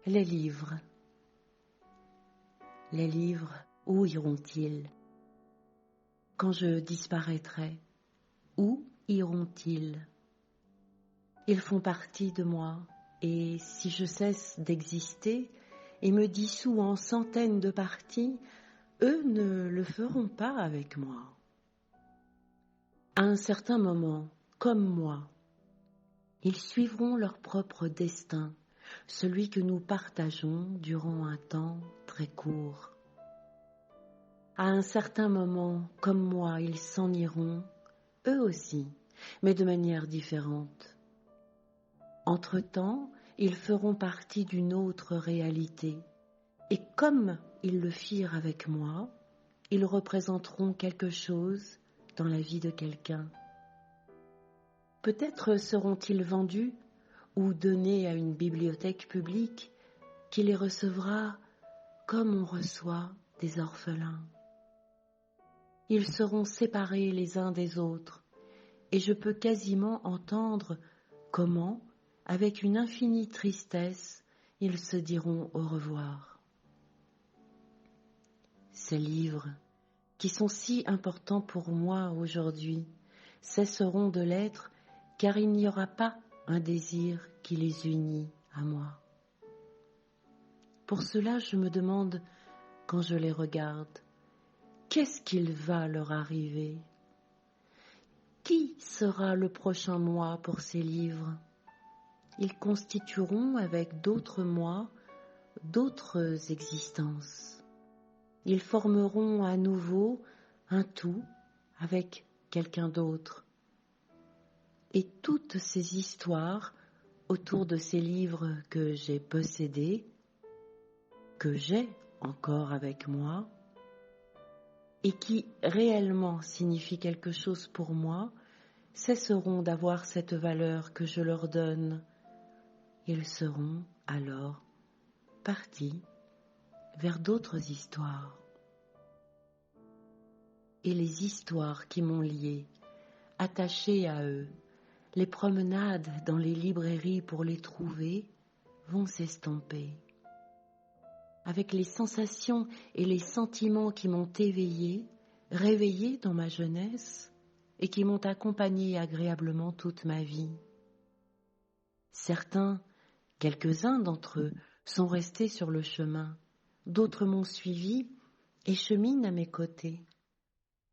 Les livres. Les livres, où iront-ils? Quand je disparaîtrai, où iront-ils? Ils font partie de moi, et si je cesse d'exister et me dissous en centaines de parties, eux ne le feront pas avec moi. À un certain moment, comme moi, ils suivront leur propre destin, celui que nous partageons durant un temps très court. À un certain moment, comme moi, ils s'en iront, eux aussi, mais de manière différente. Entre-temps, ils feront partie d'une autre réalité, et comme ils le firent avec moi, ils représenteront quelque chose dans la vie de quelqu'un. Peut-être seront-ils vendus ou donnés à une bibliothèque publique qui les recevra comme on reçoit des orphelins. Ils seront séparés les uns des autres, et je peux quasiment entendre comment, avec une infinie tristesse, ils se diront au revoir. Ces livres, qui sont si importants pour moi aujourd'hui, cesseront de l'être car il n'y aura pas un désir qui les unit à moi. Pour cela, je me demande, quand je les regarde, qu'est-ce qu'il va leur arriver? Qui sera le prochain moi pour ces livres? Ils constitueront avec d'autres moi d'autres existences. Ils formeront à nouveau un tout avec quelqu'un d'autre. Et toutes ces histoires autour de ces livres que j'ai possédés, que j'ai encore avec moi, et qui réellement signifient quelque chose pour moi, cesseront d'avoir cette valeur que je leur donne. Ils seront alors partis vers d'autres histoires. Et les histoires qui m'ont lié, attachée à eux, les promenades dans les librairies pour les trouver, vont s'estomper. Avec les sensations et les sentiments qui m'ont éveillée, réveillée dans ma jeunesse et qui m'ont accompagnée agréablement toute ma vie. Certains, quelques-uns d'entre eux, sont restés sur le chemin, d'autres m'ont suivi et cheminent à mes côtés.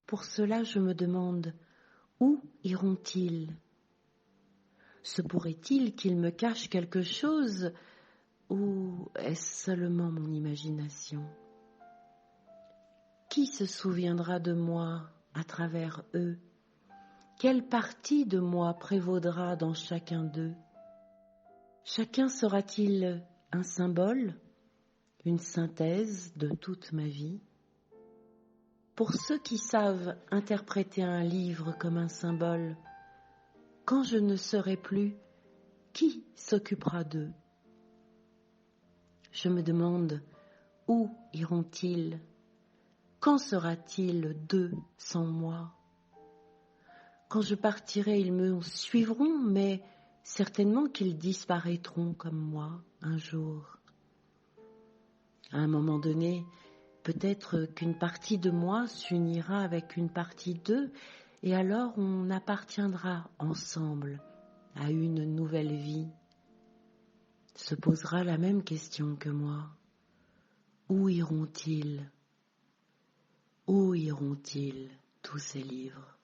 Pour cela, je me demande, où iront-ils? Se pourrait-il qu'ils me cachent quelque chose? Ou est-ce seulement mon imagination? Qui se souviendra de moi à travers eux? Quelle partie de moi prévaudra dans chacun d'eux? Chacun sera-t-il un symbole, une synthèse de toute ma vie? Pour ceux qui savent interpréter un livre comme un symbole, quand je ne serai plus, qui s'occupera d'eux? Je me demande, où iront-ils? Quand sera-t-il d'eux sans moi? Quand je partirai, ils me suivront, mais certainement qu'ils disparaîtront comme moi un jour. À un moment donné, peut-être qu'une partie de moi s'unira avec une partie d'eux, et alors on appartiendra ensemble à une nouvelle vie. Se posera la même question que moi. Où iront-ils? Où iront-ils tous ces livres?